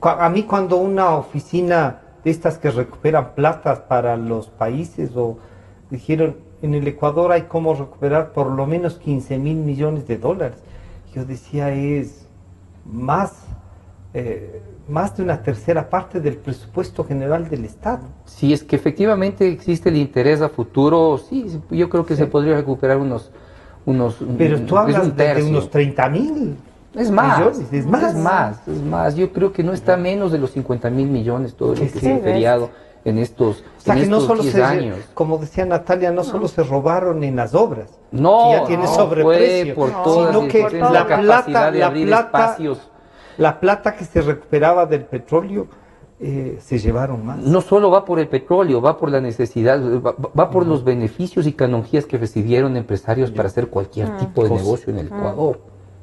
a mí cuando una oficina de estas que recuperan platas para los países o dijeron en el Ecuador hay como recuperar por lo menos 15.000 millones de dólares, yo decía es más de una tercera parte del presupuesto general del Estado. Si es que efectivamente existe el interés a futuro, sí, yo creo que se podría recuperar unos pero tú hablas de unos 30.000 millones, es más, yo creo que no está menos de los 50.000 millones todo lo que se ha feriado en estos, o sea, en que no estos solo 10 años. Como decía Natalia, no solo se robaron en las obras, no, que ya tiene sobreprecio, sino que la plata que se recuperaba del petróleo se llevaron más. No solo va por el petróleo, va por la necesidad, va por los beneficios y canonjías que recibieron empresarios para hacer cualquier tipo de negocio en el Ecuador,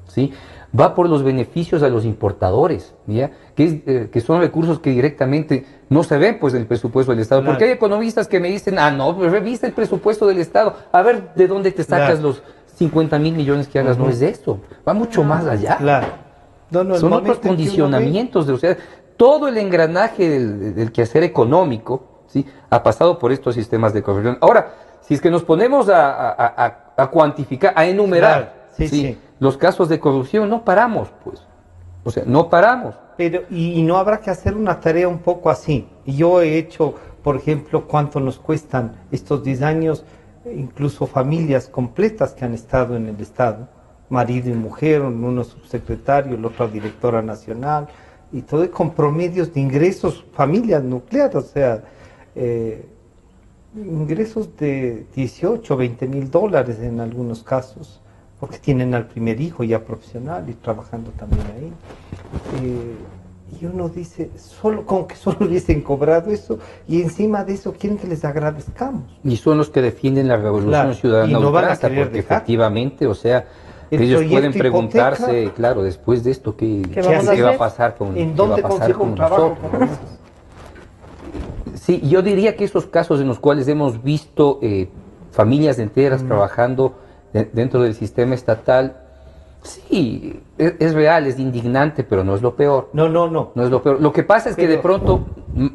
¿sí? Va por los beneficios a los importadores, ¿ya? Que son recursos que directamente no se ven pues en el presupuesto del Estado. Porque hay economistas que me dicen, no, pues revisa el presupuesto del Estado, a ver de dónde te sacas los 50.000 millones que hagas. No es eso, va mucho más allá. Son otros condicionamientos, o sea, todo el engranaje del quehacer económico, ¿sí? Ha pasado por estos sistemas de corrupción. Ahora, si es que nos ponemos a cuantificar, a enumerar, ¿sí? Los casos de corrupción, no paramos, pues. O sea, no paramos. Pero, y no habrá que hacer una tarea un poco así. Yo he hecho, por ejemplo, cuánto nos cuestan estos 10 años, incluso familias completas que han estado en el Estado, marido y mujer, uno subsecretario, el otro directora nacional, y todo con promedios de ingresos, familias nucleares, o sea, ingresos de 18, 20.000 dólares en algunos casos, porque tienen al primer hijo ya profesional y trabajando también ahí. Y uno dice, con que solo hubiesen cobrado eso, y encima de eso quieren que les agradezcamos. Y son los que defienden la revolución ciudadana ultranza, porque efectivamente, o sea, ellos pueden preguntarse, hipoteca, claro, después de esto, ¿qué va a pasar con nosotros? ¿En dónde consigo un trabajo como esos? Sí, yo diría que esos casos en los cuales hemos visto familias enteras trabajando dentro del sistema estatal, sí, es real, es indignante, pero no es lo peor. No es lo peor. Lo que pasa es que de pronto,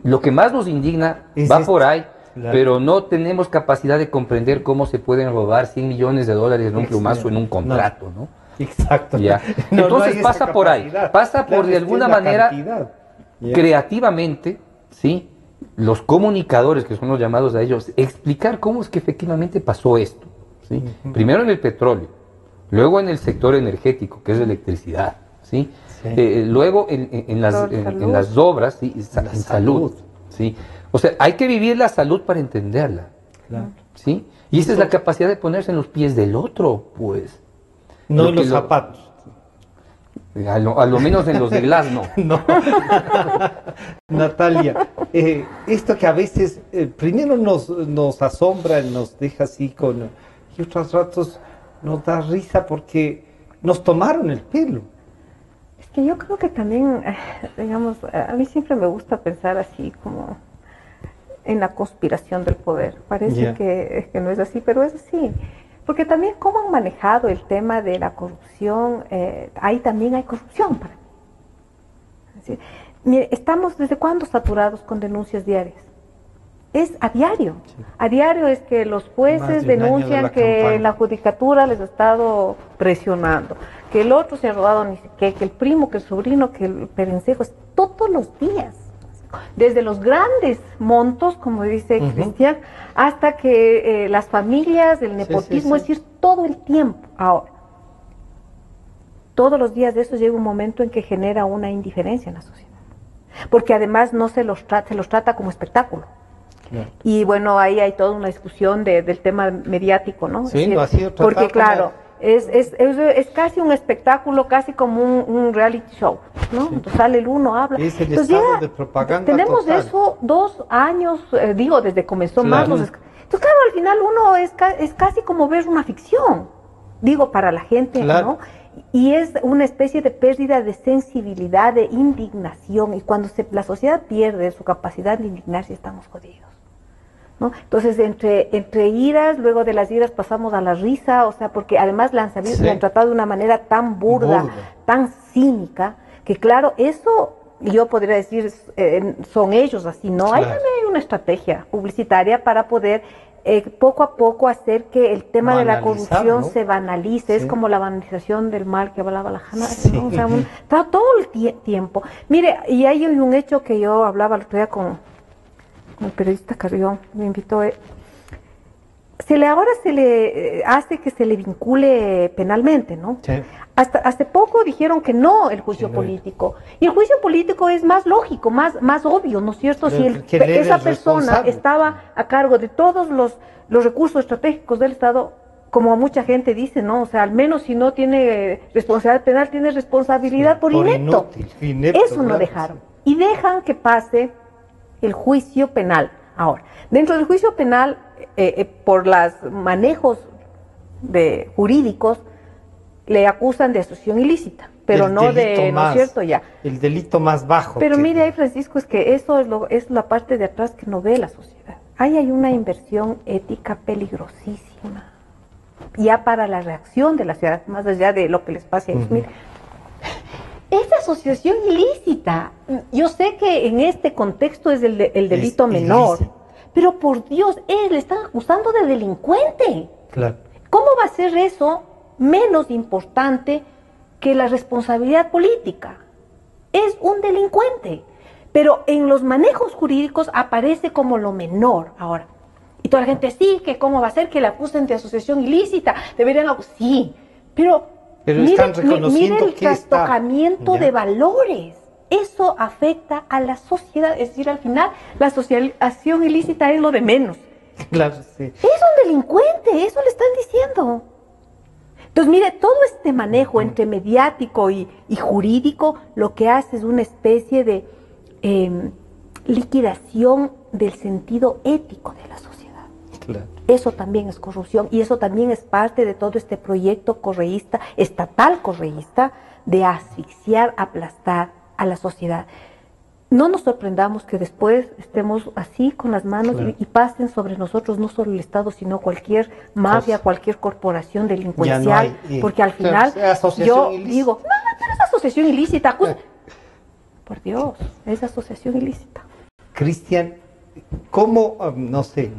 lo que más nos indigna va por ahí, pero no tenemos capacidad de comprender cómo se pueden robar 100 millones de dólares en un plumazo en un contrato, ¿no? Exacto. Ya. Entonces pasa por ahí, pasa por de alguna manera, creativamente, ¿sí? Los comunicadores, que son los llamados a ellos, explicar cómo es que efectivamente pasó esto, ¿sí? Primero en el petróleo, luego en el sector energético, que es la electricidad, ¿sí? Luego en las obras, ¿sí? En salud, ¿sí? O sea, hay que vivir la salud para entenderla, ¿sí? Y esa es la capacidad de ponerse en los pies del otro, pues. No en los zapatos. A lo menos en los de Glass, no. No. Natalia, esto que a veces primero nos asombra, nos deja así y otros ratos nos da risa porque nos tomaron el pelo. Es que yo creo que también, digamos, a mí siempre me gusta pensar así como en la conspiración del poder. Parece que no es así, pero es así. Porque también cómo han manejado el tema de la corrupción, ahí también hay corrupción para mí. Es decir, mire, estamos desde cuándo saturados con denuncias diarias. Es a diario. Sí. A diario es que los jueces denuncian que la judicatura les ha estado presionando, que el otro se ha robado, que el primo, que el sobrino, que el perencejo, es todos los días. Desde los grandes montos, como dice Cristian, hasta que las familias, el nepotismo, es decir, todo el tiempo. Ahora, todos los días de eso llega un momento en que genera una indiferencia en la sociedad. Porque además no se los trata como espectáculo. Claro. Y bueno, ahí hay toda una discusión del tema mediático, ¿no? Sí, lo ha sido tratado. Porque claro, es casi un espectáculo, casi como un reality show, ¿no? Sí. Entonces sale el uno, habla. Es el estado de propaganda tenemos total. Eso 2 años, digo, desde comenzó más los... Entonces claro, al final uno es casi como ver una ficción, digo, para la gente, ¿no? Y es una especie de pérdida de sensibilidad, de indignación, y cuando la sociedad pierde su capacidad de indignarse, estamos jodidos, ¿no? Entonces, entre iras, luego de las iras pasamos a la risa, o sea, porque además la han tratado de una manera tan burda, tan cínica, que claro, eso yo podría decir, son ellos así, ¿no? Claro. Hay también una estrategia publicitaria para poder poco a poco hacer que el tema de la corrupción, ¿no?, se banalice. Es como la banalización del mal que hablaba la Hanna, ¿no? O sea, está todo el tiempo. Mire, y hay un hecho que yo hablaba el otro día con el periodista Carrión, me invitó. Ahora se le hace que se le vincule penalmente, ¿no? Sí. Hasta hace poco dijeron que no el juicio político. Y el juicio político es más lógico, más obvio, ¿no es cierto? Si esa persona estaba a cargo de todos los recursos estratégicos del Estado, como mucha gente dice, ¿no? O sea, al menos si no tiene responsabilidad penal, tiene responsabilidad por inepto. Eso no dejaron. Y dejan que pase el juicio penal. Ahora, dentro del juicio penal, por los manejos jurídicos, le acusan de asociación ilícita, pero no de, ¿no es cierto? Ya. El delito más bajo. Pero mire ahí, Francisco, es que eso es la parte de atrás que no ve la sociedad. Ahí hay una inversión ética peligrosísima, ya para la reacción de la sociedad, más allá de lo que les pase a ellos. Mire, esa asociación ilícita, yo sé que en este contexto es el delito menor, pero por Dios, le están acusando de delincuente. Claro. ¿Cómo va a ser eso menos importante que la responsabilidad política? Es un delincuente, pero en los manejos jurídicos aparece como lo menor ahora. Y toda la gente, sí, que cómo va a ser que le acusen de asociación ilícita, deberían sí, pero mire el trastocamiento de valores. Eso afecta a la sociedad, es decir, al final la asociación ilícita es lo de menos. Claro, sí. Es un delincuente, eso le están diciendo. Entonces, mire, todo este manejo entre mediático y jurídico lo que hace es una especie de liquidación del sentido ético de la sociedad. Claro. Eso también es corrupción y eso también es parte de todo este proyecto correísta, estatal correísta, de asfixiar, aplastar a la sociedad. No nos sorprendamos que después estemos así con las manos y pasen sobre nosotros no solo el Estado, sino cualquier mafia, cualquier corporación delincuencial, porque al final yo digo, no, pero es asociación ilícita. Por Dios, es asociación ilícita. Cristian, ¿cómo, no sé,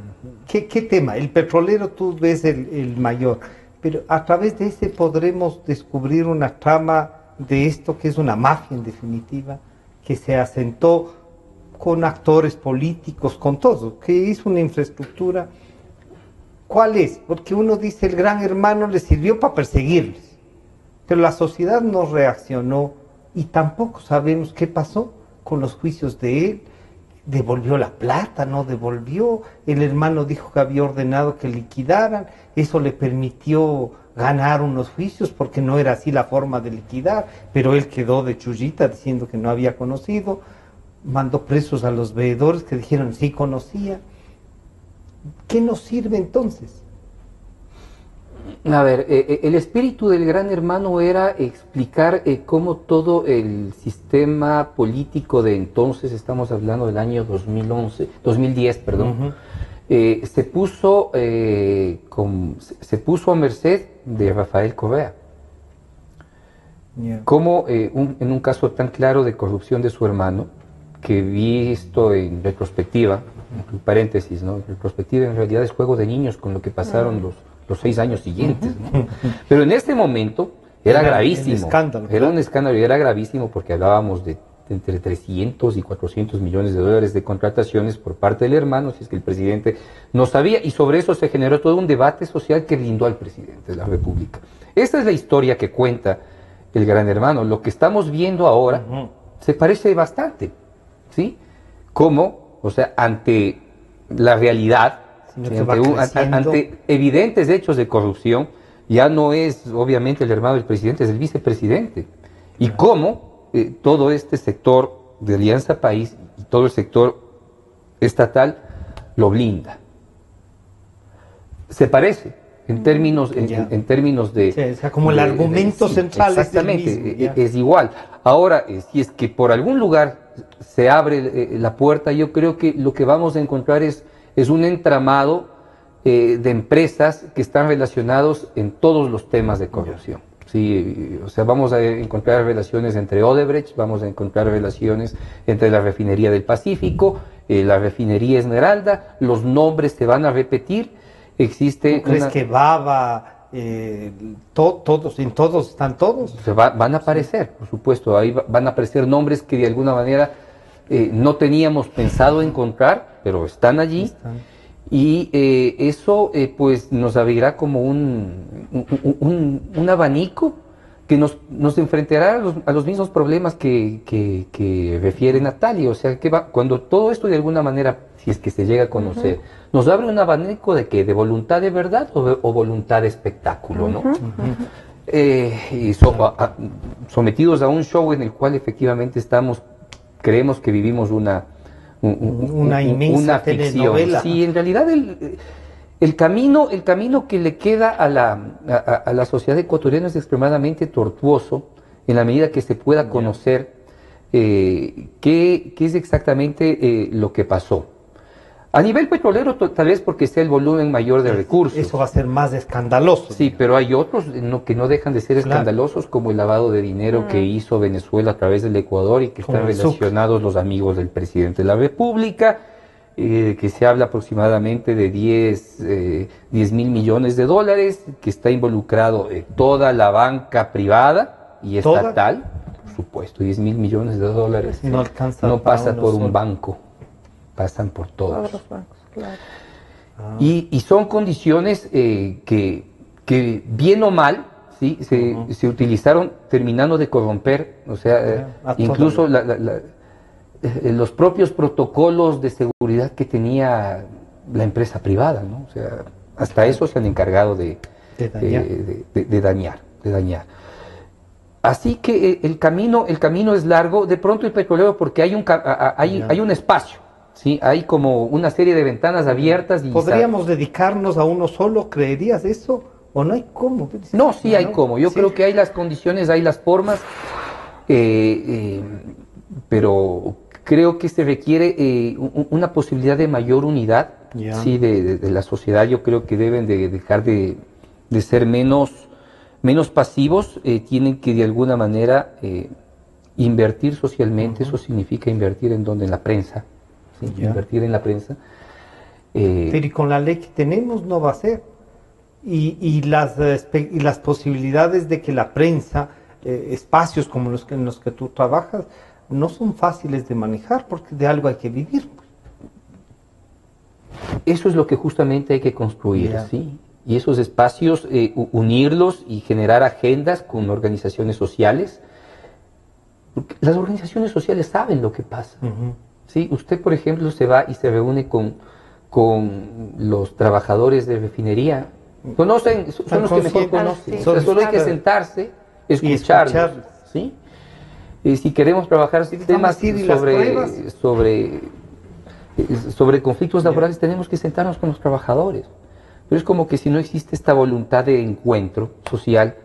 qué tema? El petrolero tú ves el mayor, pero a través de ese podremos descubrir una trama de esto que es una mafia en definitiva, que se asentó con actores políticos, con todo, que es una infraestructura. ¿Cuál es? Porque uno dice el gran hermano les sirvió para perseguirles, pero la sociedad no reaccionó y tampoco sabemos qué pasó con los juicios de él. Devolvió la plata, no devolvió, el hermano dijo que había ordenado que liquidaran, eso le permitió ganar unos juicios porque no era así la forma de liquidar, pero él quedó de chullita diciendo que no había conocido. mandó presos a los veedores que dijeron sí conocía. ¿Qué nos sirve entonces? A ver, el espíritu del Gran Hermano era explicar cómo todo el sistema político de entonces, estamos hablando del año 2010, perdón, se puso a merced de Rafael Correa. Como en un caso tan claro de corrupción de su hermano, que visto en retrospectiva, en paréntesis, ¿no? En retrospectiva en realidad es juego de niños con lo que pasaron los 6 años siguientes, ¿no? Pero en este momento era gravísimo, era un escándalo y era gravísimo porque hablábamos de entre 300 y 400 millones de dólares de contrataciones por parte del hermano, si es que el presidente no sabía, y sobre eso se generó todo un debate social que blindó al presidente de la República. Esta es la historia que cuenta el Gran Hermano. Lo que estamos viendo ahora se parece bastante, ¿sí? Como, o sea, ante la realidad, ante evidentes hechos de corrupción, ya no es obviamente el hermano del presidente, es el vicepresidente. Y cómo todo este sector de Alianza País y todo el sector estatal lo blinda. Se parece en términos de... Sí, o sea, como el argumento central exactamente, es el mismo, es igual. Ahora, si es que por algún lugar se abre la puerta, yo creo que lo que vamos a encontrar es un entramado de empresas que están relacionados en todos los temas de corrupción. Sí, o sea, vamos a encontrar relaciones entre Odebrecht, vamos a encontrar relaciones entre la refinería del Pacífico, la refinería Esmeralda, los nombres se van a repetir, existe... ¿Tú crees que Baba, todos están todos? Van a aparecer, por supuesto, ahí van a aparecer nombres que de alguna manera no teníamos pensado encontrar, pero están allí. Y eso pues nos abrirá como un abanico que nos enfrentará a los mismos problemas que refiere Natalia. O sea, que cuando todo esto de alguna manera, si es que se llega a conocer, nos abre un abanico de ¿qué? ¿De voluntad de verdad o voluntad de espectáculo? ¿No? Y sometidos a un show en el cual efectivamente creemos que vivimos una inmensa ficción. telenovela. Sí, en realidad el camino que le queda a la sociedad ecuatoriana es extremadamente tortuoso en la medida que se pueda conocer qué es exactamente lo que pasó. A nivel petrolero, tal vez porque sea el volumen mayor de recursos. Eso va a ser más escandaloso. Sí, pero hay otros que no dejan de ser escandalosos, como el lavado de dinero que hizo Venezuela a través del Ecuador y que están relacionados los amigos del presidente de la República, que se habla aproximadamente de 10 mil millones de dólares, que está involucrado toda la banca privada y estatal, por supuesto, 10 mil millones de dólares. No pasa por un banco. Pasan por todos. Los bancos, claro. Y son condiciones que bien o mal, ¿sí? se utilizaron terminando de corromper, o sea, incluso los propios protocolos de seguridad que tenía la empresa privada, ¿no? O sea, hasta eso se han encargado de dañar. Así que el camino es largo, de pronto el petrolero, porque hay un espacio. Sí, hay como una serie de ventanas abiertas. ¿Podríamos dedicarnos a uno solo? ¿Creerías eso? ¿O no hay cómo? No, sí hay cómo. Yo creo que hay las condiciones, hay las formas, pero creo que se requiere una posibilidad de mayor unidad, sí, de la sociedad. Yo creo que deben de dejar de ser menos pasivos, tienen que de alguna manera invertir socialmente. Eso significa invertir en la prensa. Invertir en la prensa. Pero y con la ley que tenemos no va a ser. Y las posibilidades de que la prensa, espacios como en los que tú trabajas, no son fáciles de manejar, porque de algo hay que vivir. Eso es lo que justamente hay que construir, ¿sí? Y esos espacios, unirlos y generar agendas con organizaciones sociales. Porque las organizaciones sociales saben lo que pasa. Sí, usted, por ejemplo, se va y se reúne con los trabajadores de refinería. Conocen, son los que mejor conocen. Solo hay que sentarse, escucharlos, ¿sí? Si queremos trabajar temas sobre conflictos laborales, tenemos que sentarnos con los trabajadores. Pero es como que si no existe esta voluntad de encuentro social,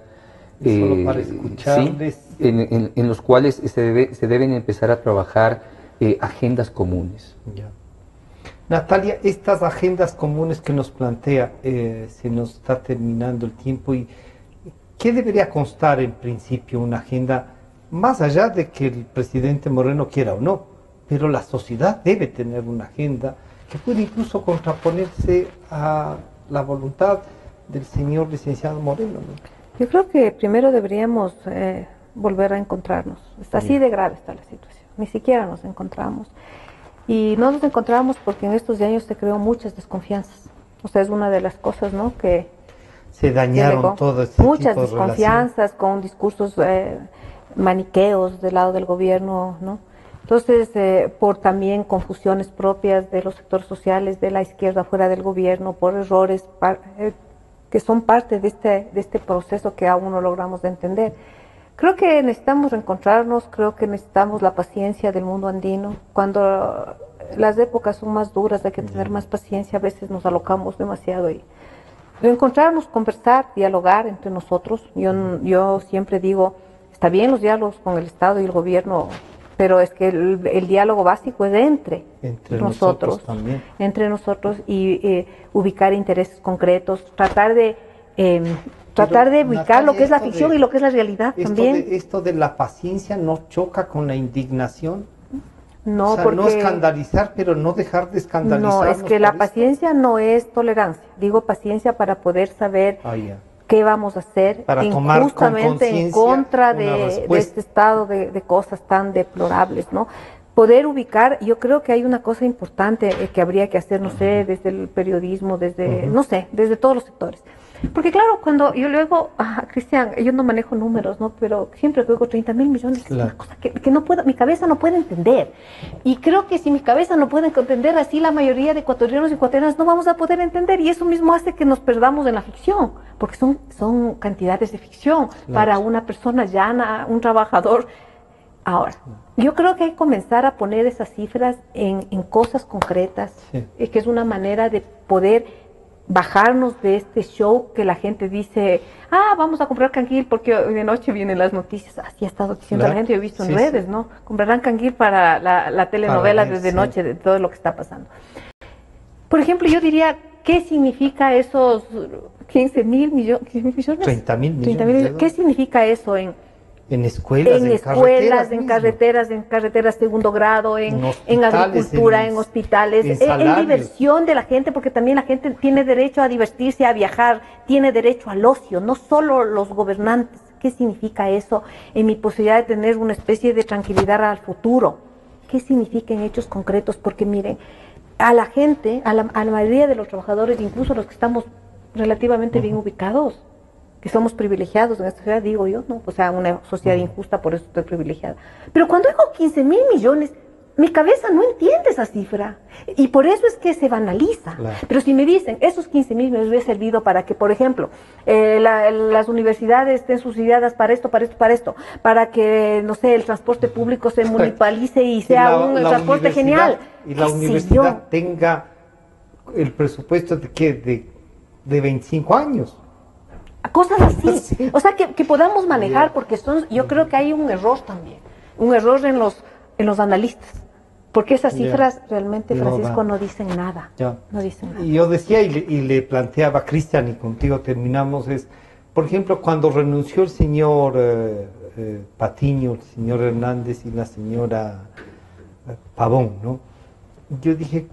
solo para escucharles, ¿sí? en los cuales se deben empezar a trabajar agendas comunes. Ya. Natalia, estas agendas comunes que nos plantea, se nos está terminando el tiempo, y ¿qué debería constar en principio una agenda, más allá de que el presidente Moreno quiera o no? Pero la sociedad debe tener una agenda que puede incluso contraponerse a la voluntad del señor licenciado Moreno, ¿no? Yo creo que primero deberíamos volver a encontrarnos. Así de grave está la situación. Ni siquiera nos encontramos. Y no nos encontramos porque en estos años se creó muchas desconfianzas. O sea, es una de las cosas, ¿no? Que se dañaron todas muchas desconfianzas con discursos maniqueos del lado del gobierno, ¿no? Entonces, por también confusiones propias de los sectores sociales, de la izquierda fuera del gobierno, por errores que son parte de este proceso que aún no logramos de entender. Creo que necesitamos reencontrarnos, creo que necesitamos la paciencia del mundo andino. Cuando las épocas son más duras hay que tener más paciencia, a veces nos alocamos demasiado y reencontrarnos, conversar, dialogar entre nosotros. Yo siempre digo, está bien los diálogos con el Estado y el gobierno, pero es que el diálogo básico es entre nosotros también. Entre nosotros y ubicar intereses concretos, tratar de ubicar Natalia, lo que es la ficción y lo que es la realidad también. Esto de la paciencia no choca con la indignación. No, o sea, porque no escandalizar, pero no dejar de escandalizar. No, es que la paciencia no es tolerancia. Digo paciencia para poder saber qué vamos a hacer para tomar justamente en contra de este estado de cosas tan deplorables, ¿no? Poder ubicar, yo creo que hay una cosa importante que habría que hacer, no sé, desde el periodismo, desde, no sé, desde todos los sectores. Porque claro, cuando yo luego, Cristian, yo no manejo números, ¿no? Pero siempre que oigo 30.000 millones, es una cosa que no puedo, mi cabeza no puede entender. Y creo que si mi cabeza no puede entender, así la mayoría de ecuatorianos y ecuatorianas no vamos a poder entender. Y eso mismo hace que nos perdamos en la ficción, porque son cantidades de ficción para una persona llana, un trabajador. Ahora, yo creo que hay que comenzar a poner esas cifras en cosas concretas, que es una manera de poder bajarnos de este show que la gente dice, vamos a comprar canguil porque hoy de noche vienen las noticias. Así ha estado diciendo la gente, yo he visto en redes, ¿no? Comprarán canguil para la telenovela desde noche, de todo lo que está pasando. Por ejemplo, yo diría, ¿qué significa esos 15.000 millones? 30.000 millones. ¿Qué significa eso en escuelas, en carreteras segundo grado, en agricultura, en hospitales, en diversión de la gente, porque también la gente tiene derecho a divertirse, a viajar, tiene derecho al ocio, no solo los gobernantes. ¿Qué significa eso en mi posibilidad de tener una especie de tranquilidad al futuro? ¿Qué significa en hechos concretos? Porque miren, a la gente, a la mayoría de los trabajadores, incluso los que estamos relativamente bien ubicados, que somos privilegiados en esta sociedad, digo yo, ¿no? O sea, una sociedad injusta, por eso estoy privilegiada. Pero cuando digo 15.000 millones, mi cabeza no entiende esa cifra. Y por eso es que se banaliza. Pero si me dicen, esos 15.000 me hubiera servido para que, por ejemplo, las universidades estén subsidiadas para esto, para que, no sé, el transporte público se municipalice y sea un transporte genial. Y la universidad tenga el presupuesto de 25 años. Cosas así, o sea, que podamos manejar, porque yo creo que hay un error también, un error en los analistas, porque esas cifras realmente, Francisco, no dicen nada, no dicen nada. Y yo decía, y le planteaba a Cristian, y contigo terminamos, por ejemplo, cuando renunció el señor Patiño, el señor Hernández y la señora Pavón, ¿no? Yo dije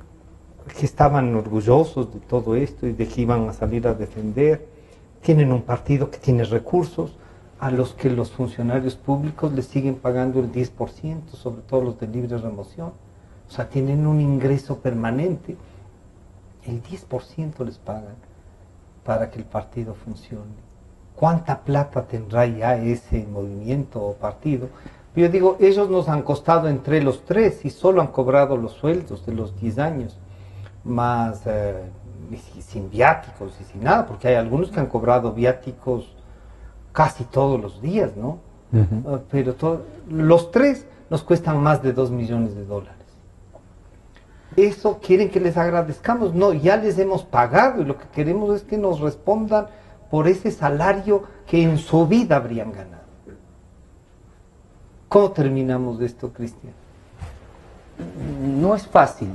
que estaban orgullosos de todo esto y de que iban a salir a defender. Tienen un partido que tiene recursos, a los que los funcionarios públicos les siguen pagando el 10%, sobre todo los de libre remoción. O sea, tienen un ingreso permanente, el 10% les pagan para que el partido funcione. ¿Cuánta plata tendrá ya ese movimiento o partido? Yo digo, ellos nos han costado entre los tres y solo han cobrado los sueldos de los 10 años, más sin viáticos y sin nada, porque hay algunos que han cobrado viáticos casi todos los días, ¿no? Pero los tres nos cuestan más de $2 millones. ¿Eso quieren que les agradezcamos? No, ya les hemos pagado y lo que queremos es que nos respondan por ese salario que en su vida habrían ganado. ¿Cómo terminamos de esto, Cristian? No es fácil,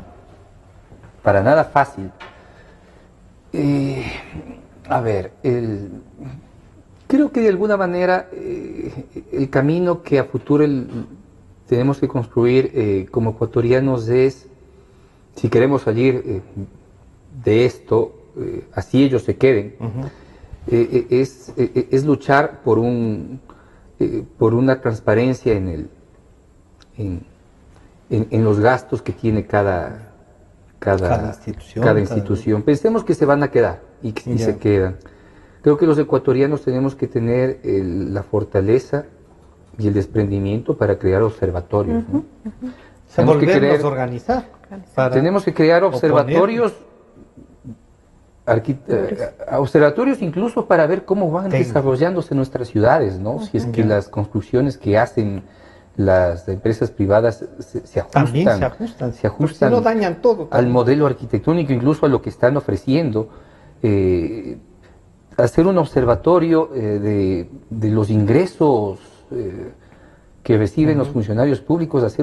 para nada fácil. A ver, creo que de alguna manera el camino que a futuro tenemos que construir como ecuatorianos es, si queremos salir de esto, así ellos se queden, es luchar por una transparencia en los gastos que tiene cada institución. Pensemos que se van a quedar y se quedan. Creo que los ecuatorianos tenemos que tener la fortaleza y el desprendimiento para crear observatorios, ¿no? Volvernos a organizar. Tenemos que crear observatorios, observatorios incluso para ver cómo van desarrollándose nuestras ciudades, ¿no? Si es que las construcciones que hacen las empresas privadas se ajustan no dañan todo al modelo arquitectónico, incluso a lo que están ofreciendo. Hacer un observatorio de los ingresos que reciben los funcionarios públicos,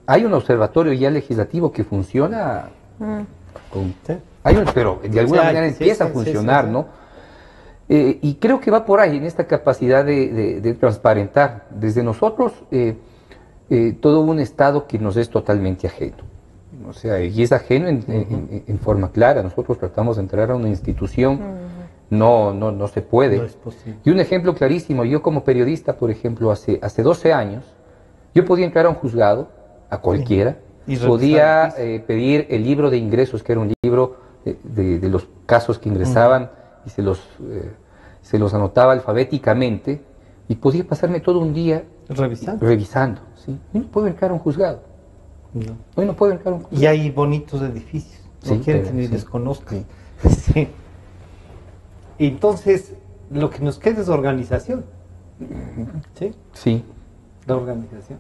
hay un observatorio ya legislativo que funciona, pero de alguna manera empieza a funcionar, ¿no? Y creo que va por ahí, en esta capacidad de transparentar desde nosotros todo un Estado que nos es totalmente ajeno. O sea, y es ajeno en forma clara. Nosotros tratamos de entrar a una institución, no se puede. No es posible. Y un ejemplo clarísimo, yo como periodista, por ejemplo, hace 12 años, yo podía entrar a un juzgado, a cualquiera, podía pedir el libro de ingresos, que era un libro de los casos que ingresaban, y se los anotaba alfabéticamente, y podía pasarme todo un día revisando. ¿Sí? Hoy no puedo entrar a un juzgado. No. Hoy no puedo entrar a un juzgado. Y hay bonitos edificios, no quieren que ni les conozcan. Sí. Entonces, lo que nos queda es organización. ¿Sí? Sí. La organización.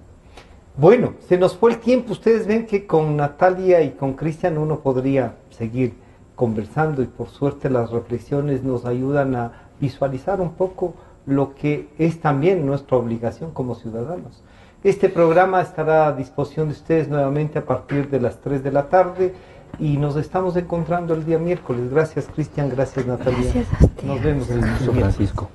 Bueno, se nos fue el tiempo. Ustedes ven que con Natalia y con Cristian uno podría seguir conversando y por suerte las reflexiones nos ayudan a visualizar un poco lo que es también nuestra obligación como ciudadanos. Este programa estará a disposición de ustedes nuevamente a partir de las 3 de la tarde y nos estamos encontrando el día miércoles. Gracias, Cristian. Gracias, Natalia. Gracias a ti. Nos vemos el miércoles. Francisco.